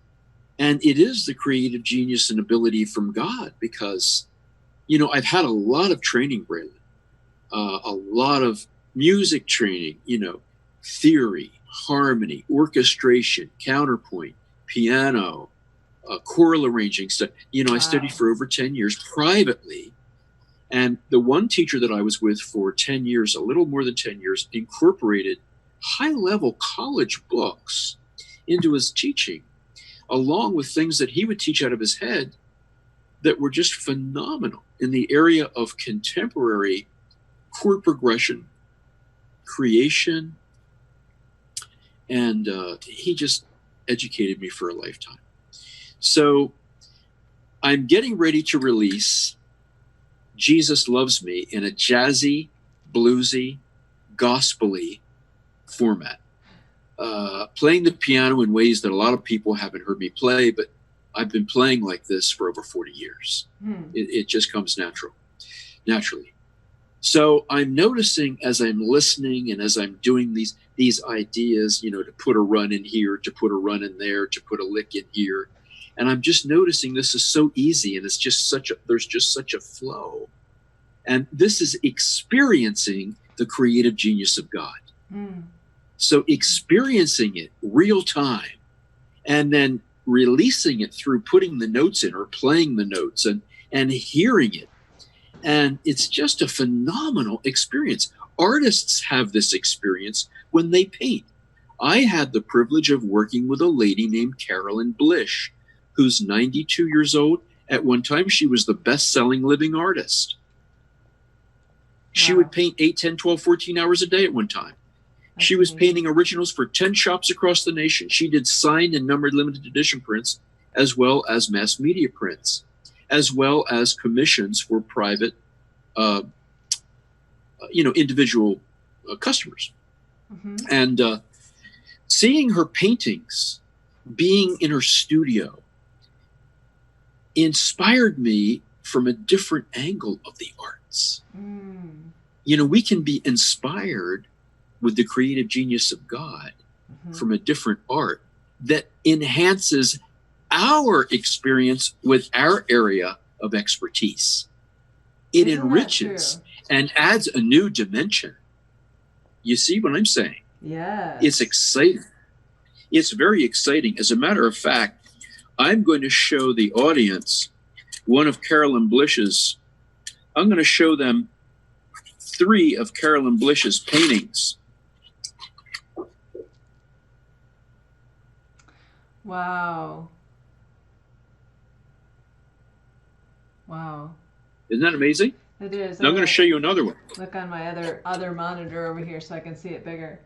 And it is the creative genius and ability from God, because, you know, I've had a lot of training, Bralynn, a lot of music training, you know, theory, harmony, orchestration, counterpoint, piano, choral arranging stuff. You know, I studied for over 10 years privately. And the one teacher that I was with for 10 years, a little more than 10 years, incorporated high-level college books into his teaching, along with things that he would teach out of his head that were just phenomenal in the area of contemporary chord progression, creation, and he just educated me for a lifetime. So I'm getting ready to release Jesus Loves Me in a jazzy, bluesy, gospel-y format. Playing the piano in ways that a lot of people haven't heard me play, but I've been playing like this for over 40 years. It just comes naturally. So I'm noticing as I'm listening and as I'm doing these ideas, you know, to put a run in here, to put a run in there, to put a lick in here. And I'm just noticing this is so easy, and it's just there's just such a flow. And this is experiencing the creative genius of God. So experiencing it real time, and then releasing it through putting the notes in or playing the notes and hearing it. And it's just a phenomenal experience. Artists have this experience when they paint. I had the privilege of working with a lady named Carolyn Blish, who's 92 years old. At one time, she was the best-selling living artist. She would paint 8, 10, 12, 14 hours a day at one time. She was painting originals for 10 shops across the nation. She did signed and numbered limited edition prints, as well as mass media prints, as well as commissions for private, individual customers. And seeing her paintings, being in her studio, inspired me from a different angle of the arts. You know, we can be inspired with the creative genius of God from a different art that enhances our experience with our area of expertise. It enriches and adds a new dimension. You see what I'm saying? Yeah. It's exciting. It's very exciting. As a matter of fact, I'm going to show the audience one of Carolyn Blish's. I'm going to show them 3 of Carolyn Blish's paintings. Wow. Isn't that amazing? It is. Now I'm going to show you another one. Look on my other monitor over here so I can see it bigger.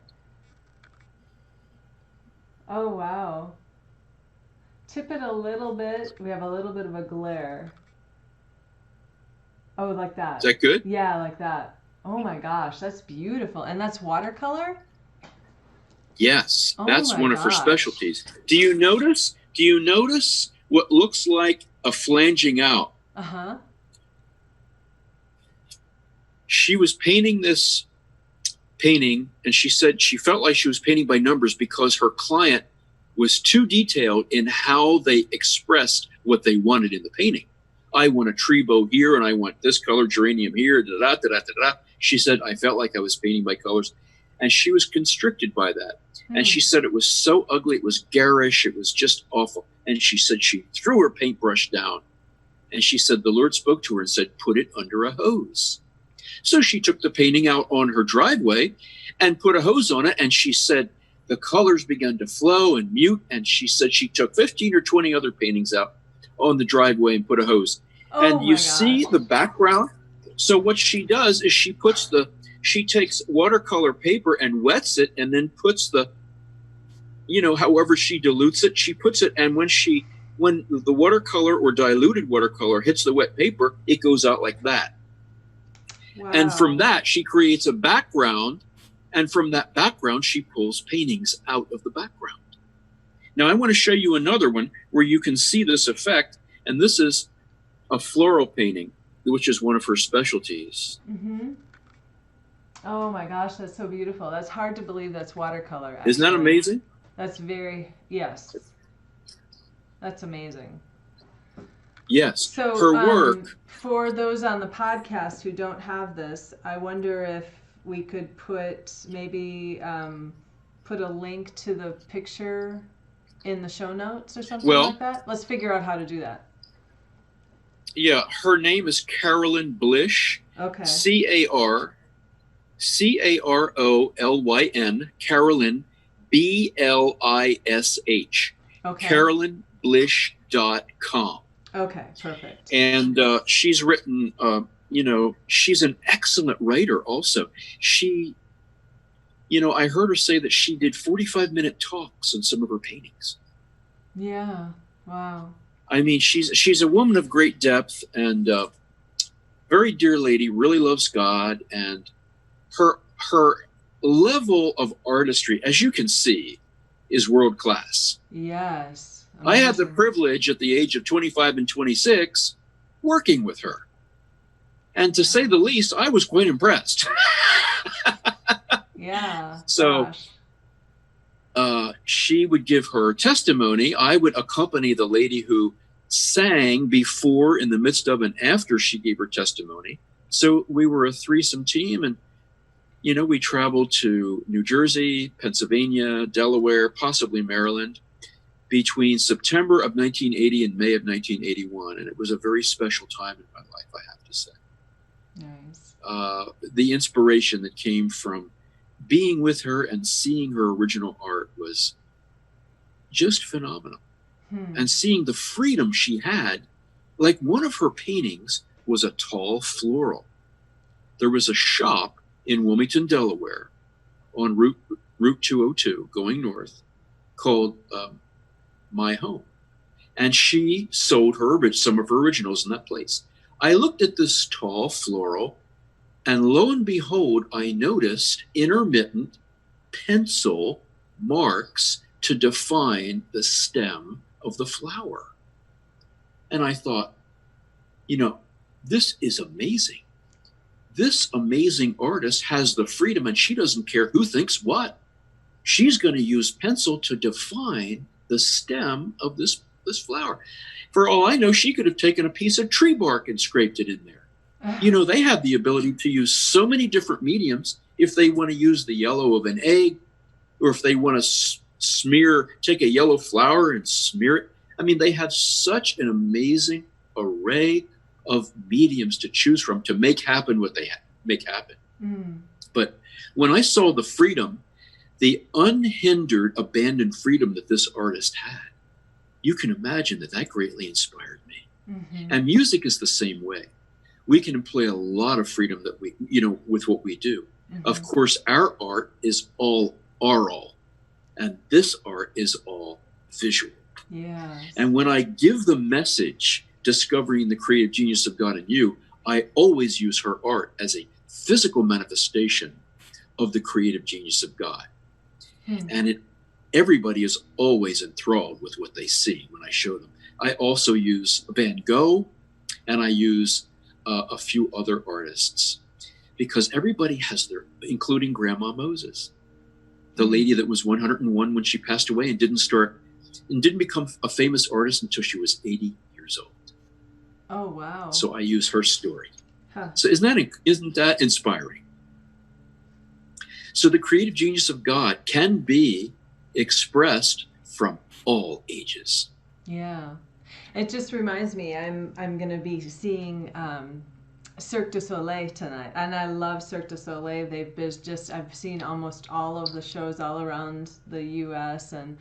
Oh, wow. Tip it a little bit. We have a little bit of a glare. Oh, like that. Is that good? Yeah, like that. Oh my gosh, that's beautiful. And that's watercolor? Yes, Oh that's my one of her gosh. specialties. Do you notice what looks like a flanging out? She was painting this painting, and she said she felt like she was painting by numbers because her client was too detailed in how they expressed what they wanted in the painting. I want a tree bow here, and I want this color geranium here, da-da-da-da-da-da. She said, I felt like I was painting by colors. And she was constricted by that. And she said it was so ugly, it was garish, it was just awful. And she said she threw her paintbrush down. And she said the Lord spoke to her and said, put it under a hose. So she took the painting out on her driveway and put a hose on it. And she said the colors began to flow and mute. And she said she took 15 or 20 other paintings out on the driveway and put a hose. Oh, and you see the background. So what she does is she takes watercolor paper and wets it and then puts the, however she dilutes it, she puts it. And when the watercolor or diluted watercolor hits the wet paper, it goes out like that. Wow. And from that, she creates a background. And from that background, she pulls paintings out of the background. Now, I want to show you another one where you can see this effect. And this is a floral painting, which is one of her specialties. Mm-hmm. Oh my gosh, that's so beautiful. That's hard to believe that's watercolor. Actually. Isn't that amazing? That's yes. That's amazing. Yes. So her work. For those on the podcast who don't have this, I wonder if we could put a link to the picture in the show notes or something like that. Let's figure out how to do that. Yeah, her name is Carolyn Blish. Okay. Carolyn, Carolyn, BLISH. Okay. CarolynBlish.com. Okay, perfect. And she's written, she's an excellent writer also. She, I heard her say that she did 45-minute talks on some of her paintings. Yeah, wow. I mean, she's a woman of great depth and very dear lady, really loves God, and her level of artistry, as you can see, is world class. Yes. Amazing. I had the privilege at the age of 25 and 26 working with her. And to say the least, I was quite impressed. Yeah. So gosh. She would give her testimony. I would accompany the lady who sang before, in the midst of, and after she gave her testimony. So we were a threesome team, and we traveled to New Jersey, Pennsylvania, Delaware, possibly Maryland, between September of 1980 and May of 1981. And it was a very special time in my life, I have to say. Nice. The inspiration that came from being with her and seeing her original art was just phenomenal. And seeing the freedom she had, like one of her paintings was a tall floral. There was a shop in Wilmington, Delaware, on Route 202 going north, called My Home. And she sold some of her originals in that place. I looked at this tall floral, and lo and behold, I noticed intermittent pencil marks to define the stem of the flower. And I thought, this is amazing. This amazing artist has the freedom, and she doesn't care who thinks what. She's going to use pencil to define the stem of this flower. For all I know, she could have taken a piece of tree bark and scraped it in there. They have the ability to use so many different mediums. If they want to use the yellow of an egg, or if they want to take a yellow flower and smear it. I mean, they have such an amazing array of mediums to choose from to make happen what they make happen. But when I saw the freedom, the unhindered, abandoned freedom that this artist had, you can imagine that greatly inspired me. And music is the same way. We can employ a lot of freedom that we, with what we do. Of course, our art is all aural, and this art is all visual. Yes. And when I give the message, discovering the creative genius of God in you, I always use her art as a physical manifestation of the creative genius of God. And everybody is always enthralled with what they see when I show them. I also use Van Gogh, and I use a few other artists, because everybody has including Grandma Moses, the lady that was 101 when she passed away and didn't become a famous artist until she was 80 years old. Oh, wow. So I use her story. Huh. So isn't that inspiring? So the creative genius of God can be expressed from all ages. Yeah. It just reminds me, I'm going to be seeing Cirque du Soleil tonight, and I love Cirque du Soleil. I've seen almost all of the shows all around the U.S., and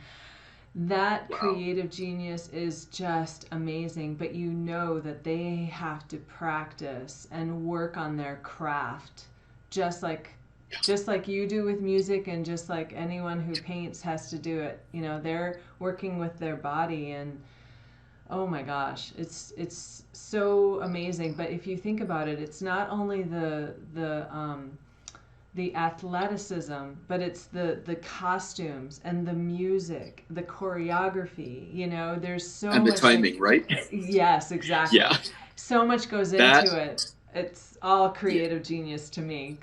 that Wow. creative genius is just amazing. But you know that they have to practice and work on their craft, just like you do with music, and just like anyone who paints has to do it. You know, they're working with their body, and oh my gosh, it's so amazing. But if you think about it, it's not only the athleticism, but it's the costumes and the music, the choreography. You know, there's so And the much timing, right? Yes, exactly. Yeah. So much goes That- into it. It's all creative genius to me.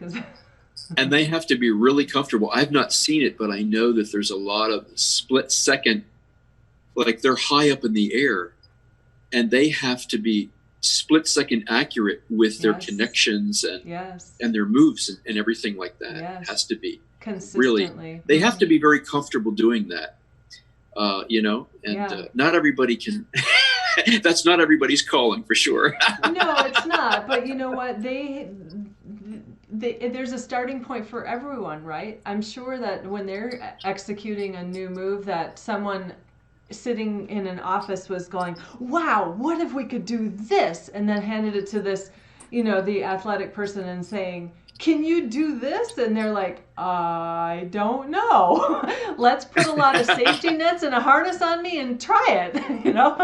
And they have to be really comfortable. I've not seen it, but I know that there's a lot of split second, like they're high up in the air, and they have to be split second accurate with their Yes. connections and Yes. and their moves and everything like that. Yes. Has to be Consistently. really. They have to be very comfortable doing that. You know, and Yeah. not everybody can. That's not everybody's calling, for sure. No, it's not. But you know what? There's a starting point for everyone, right? I'm sure that when they're executing a new move, that someone sitting in an office was going, wow, what if we could do this? And then handed it to this, you know, the athletic person and saying, can you do this? And they're like, I don't know. Let's put a lot of safety nets and a harness on me and try it, you know?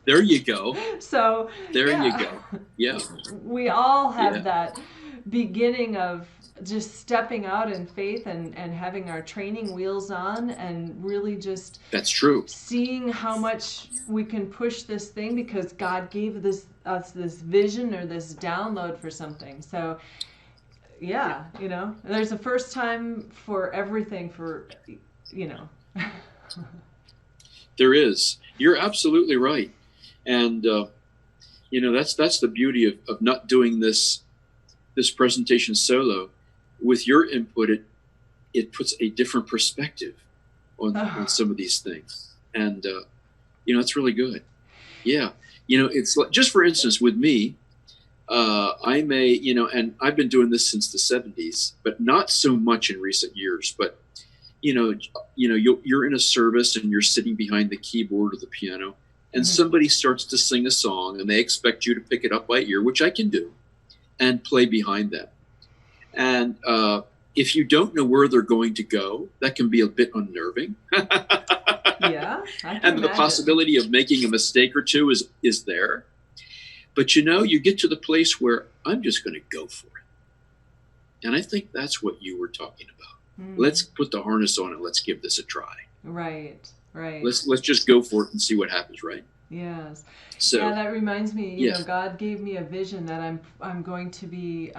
There you go. So There yeah. you go. Yeah. We all have Yeah. that beginning of just stepping out in faith and having our training wheels on and really just That's true. seeing how much we can push this thing because God gave us this vision or this download for something. So yeah, you know, there's a first time for everything, for, you know. There is. You're absolutely right. And, you know, that's the beauty of not doing this presentation solo. With your input, it puts a different perspective on some of these things. And, you know, it's really good. Yeah. You know, it's like, just for instance, with me, I may, you know, and I've been doing this since the 70s, but not so much in recent years. But, you know, you're in a service and you're sitting behind the keyboard or the piano, and somebody starts to sing a song and they expect you to pick it up by ear, which I can do, and play behind them. And if you don't know where they're going to go, that can be a bit unnerving. Yeah. I can And the imagine. possibility of making a mistake or two is there. But, you know, you get to the place where I'm just going to go for it. And I think that's what you were talking about. Let's put the harness on and let's give this a try. Right. Let's just go for it and see what happens, right? Yes. So yeah, that reminds me, you yeah. know, God gave me a vision that I'm going to be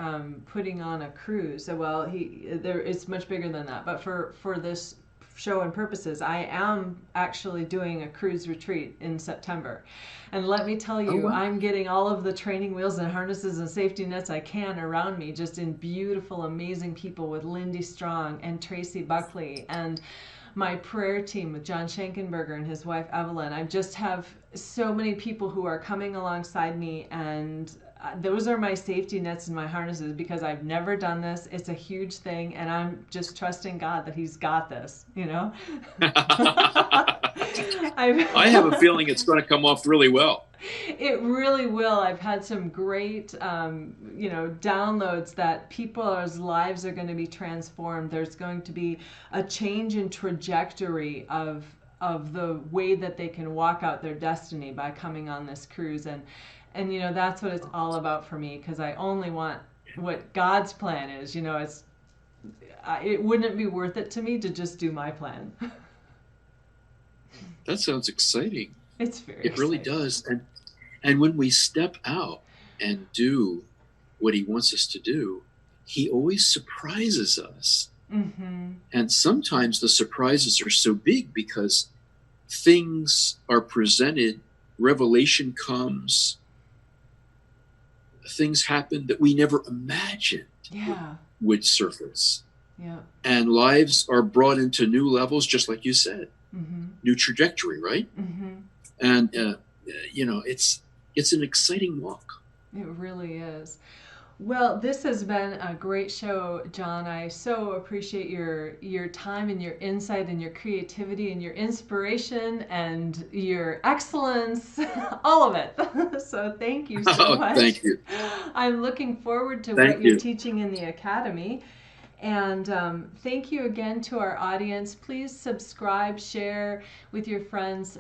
putting on a cruise. So, well, it's much bigger than that. But for this show and purposes, I am actually doing a cruise retreat in September. And let me tell you, wow. I'm getting all of the training wheels and harnesses and safety nets I can around me, just in beautiful, amazing people with Lindy Strong and Tracy Buckley and my prayer team with John Schenkenberger and his wife Evelyn. I just have so many people who are coming alongside me, and those are my safety nets and my harnesses because I've never done this. It's a huge thing, and I'm just trusting God that He's got this, you know? I have a feeling it's going to come off really well. It really will. I've had some great, you know, downloads that people's lives are going to be transformed. There's going to be a change in trajectory of the way that they can walk out their destiny by coming on this cruise. And you know, that's what it's all about for me, because I only want what God's plan is. You know, it wouldn't be worth it to me to just do my plan. That sounds exciting. It's very It really exciting. does. And when we step out and do what He wants us to do, He always surprises us. Mm-hmm. And sometimes the surprises are so big because things are presented, revelation comes, things happen that we never imagined would surface. Yeah. And lives are brought into new levels, just like you said, new trajectory, right? And, it's an exciting walk. It really is. Well, this has been a great show, John. I so appreciate your time and your insight and your creativity and your inspiration and your excellence, all of it. So thank you so much. Thank you. I'm looking forward to what you're teaching in the Academy. And thank you again to our audience. Please subscribe, share with your friends,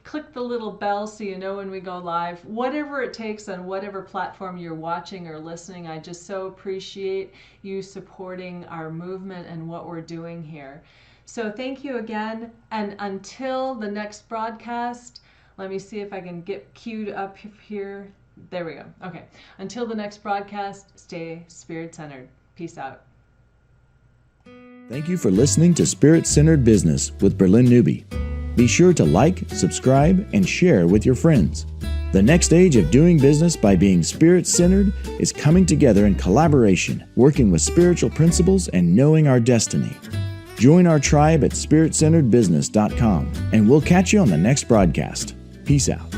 click the little bell so you know when we go live. Whatever it takes on whatever platform you're watching or listening, I just so appreciate you supporting our movement and what we're doing here. So thank you again. And until the next broadcast, let me see if I can get queued up here. There we go. Okay. Until the next broadcast, stay spirit-centered. Peace out. Thank you for listening to Spirit-Centered Business with Bralynn Newby. Be sure to like, subscribe, and share with your friends. The next stage of doing business by being spirit-centered is coming together in collaboration, working with spiritual principles, and knowing our destiny. Join our tribe at spiritcenteredbusiness.com, and we'll catch you on the next broadcast. Peace out.